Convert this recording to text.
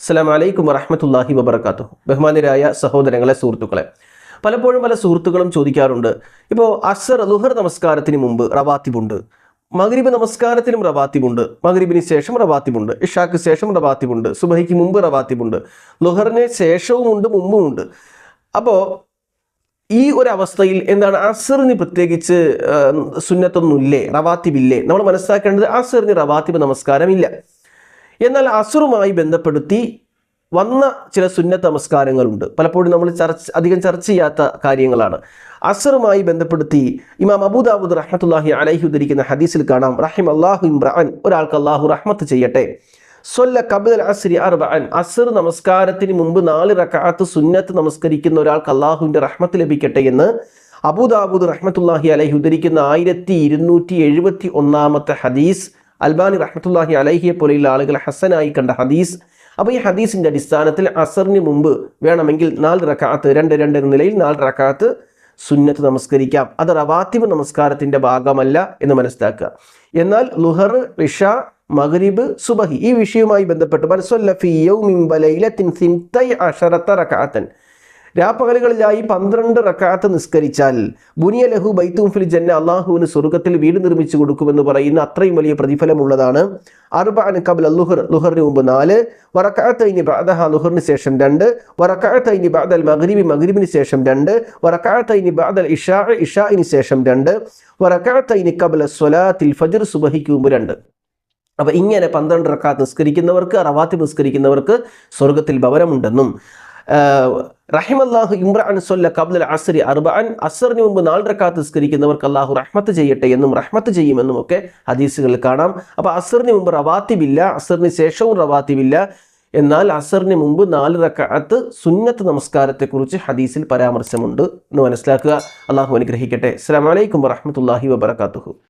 അസ്സലാമു അലൈക്കും വറഹ്മത്തുള്ളാഹി വബറകാതുഹു. ബഹുമാന്യരായ സഹോദരങ്ങളെ, സുഹൃത്തുക്കളെ, പലപ്പോഴും പല സുഹൃത്തുക്കളും ചോദിക്കാറുണ്ട്, ഇപ്പോൾ അസ്ർ ളുഹർ നമസ്കാരത്തിന് മുമ്പ് റവാത്തിബുണ്ട്, മഗ്രിബ് നമസ്കാരത്തിനും റവാത്തിബുണ്ട്, മഗ്രിബിന് ശേഷം റവാത്തിബുണ്ട്, ഇഷാക്ക് ശേഷം റവാത്തിബുണ്ട്, സുബഹിക്ക് മുമ്പ് റവാത്തിബുണ്ട്, ളുഹറിന് ശേഷവുമുണ്ട് മുമ്പുമുണ്ട്. അപ്പോൾ ഈ ഒരു അവസ്ഥയിൽ എന്താണ്, അസ്റിന് പ്രത്യേകിച്ച് സുന്നത്തൊന്നുമില്ലേ, റവാത്തിബില്ലേ? നമ്മൾ മനസ്സിലാക്കേണ്ടത് അസ്റിന് റവാത്തിബ് നമസ്കാരമില്ല. എന്നാൽ അസ്റുമായി ബന്ധപ്പെടുത്തി വന്ന ചില സുന്നത്ത് നമസ്കാരങ്ങളുണ്ട്. പലപ്പോഴും നമ്മൾ അധികം ചർച്ച ചെയ്യാത്ത കാര്യങ്ങളാണ്. അസ്റുമായി ബന്ധപ്പെടുത്തി ഇമാം അബൂ ദാവൂദ് റഹ്മത്തുള്ളാഹി അലൈഹി ഉദ്ധരിക്കുന്ന ഹദീസിൽ കാണാം, റഹിമല്ലാഹു ഇംറഅൻ, ഒരാൾക്ക് അല്ലാഹു റഹ്മത്ത് ചെയ്യട്ടെ, സ്വല്ല ഖബ്ലൽ അസ്രി അർബഅൻ, അസ്ർ നമസ്കാരത്തിന് മുമ്പ് 4 റക്അത്ത് സുന്നത്ത് നമസ്കരിക്കുന്ന ഒരാൾക്ക് അല്ലാഹുവിൻ്റെ റഹ്മത്ത് ലഭിക്കട്ടെ എന്ന് അബൂ ദാവൂദ് റഹ്മത്തുള്ളാഹി അലൈഹി ഉദ്ധരിക്കുന്ന 1271 ഹദീസ്, അൽബാനി റഹ്മത്തുള്ളാഹി അലൈഹിയെ പോലെയുള്ള ആളുകൾ ഹസനായി കണ്ട ഹദീസ്. അപ്പോൾ ഈ ഹദീസിൻ്റെ അടിസ്ഥാനത്തിൽ അസറിന് മുമ്പ് വേണമെങ്കിൽ 4 റക്അത്ത് 2-2 എന്ന നിലയിൽ 4 റക്അത്ത് സുന്നത്ത് നമസ്കരിക്കാം. അത് റവാത്തിബ് നമസ്കാരത്തിൻ്റെ ഭാഗമല്ല എന്ന് മനസ്സിലാക്കുക. എന്നാൽ ളുഹർ, ഇഷ, മഗ്രിബ്, സുബഹി ഈ വിഷയവുമായി ബന്ധപ്പെട്ട് മൻ സ്വല്ല ഫീ യൗമിൻ വലൈലത്തിൻ 12 റക്അത്തൻ, രാപ്പകലുകളിലായി 12 റക്അത്ത് നിസ്കരിച്ചാൽ ബുനിയ ലഹു ബൈത്തുൻ ഫിൽ ജന്ന, അള്ളാഹുവിന് സ്വർഗ്ഗത്തിൽ വീട് നിർമ്മിച്ചു കൊടുക്കുമെന്ന് പറയുന്ന അത്രയും വലിയ പ്രതിഫലമുള്ളതാണ്. അർബഅൻ ഖബ്ല ളുഹർ, ളുഹറിന് മുമ്പ് 4, വറക്അത്തൈനി ബഅദഹ, ളുഹറിന് ശേഷം 2, വറക്അത്തൈനി ബഅദൽ മഗ്രിബി, മഗ്രിബിന് ശേഷം 2, വറക്അത്തൈനി ബഅദൽ ഇശാ, ഇശാഇന് ശേഷം 2, വറക്അത്തൈനി ഖബ്ല സ്വലാത്തിൽ ഫജ്ർ, സുബഹിക്ക് മുമ്പ് 2. അപ്പോൾ ഇങ്ങനെ 12 റക്അത്ത് നിസ്കരിക്കുന്നവർക്ക്, റവാത്തിബ് നിസ്കരിക്കുന്നവർക്ക് സ്വർഗ്ഗത്തിൽ ഭവനമുണ്ടെന്നും റഹിമല്ലാഹു ഇംറഅൻ സ്വല്ല ഖബ്ലൽ അസ്രി അർബഅൻ, അസ്റിന് മുമ്പ് 4 റക്അത്ത് നിസ്കരിക്കുന്നവർക്ക് അല്ലാഹു റഹ്മത്ത് ചെയ്യട്ടെ എന്നും റഹ്മത്ത് ചെയ്യുമെന്നും ഒക്കെ ഹദീസുകളിൽ കാണാം. അപ്പോൾ അസ്റിന് മുമ്പ് റവാത്തിബില്ല, അസ്റിന് ശേഷവും റവാത്തിബില്ല. എന്നാൽ അസ്റിന് മുമ്പ് 4 റക്അത്ത് സുന്നത്ത് നമസ്കാരത്തെക്കുറിച്ച് ഹദീസിൽ പരാമർശമുണ്ട് എന്ന് മനസ്സിലാക്കുക. അല്ലാഹു അനുഗ്രഹിക്കട്ടെ. അസ്സലാമു അലൈക്കും വറഹ്മത്തുള്ളാഹി വബറകാതുഹു.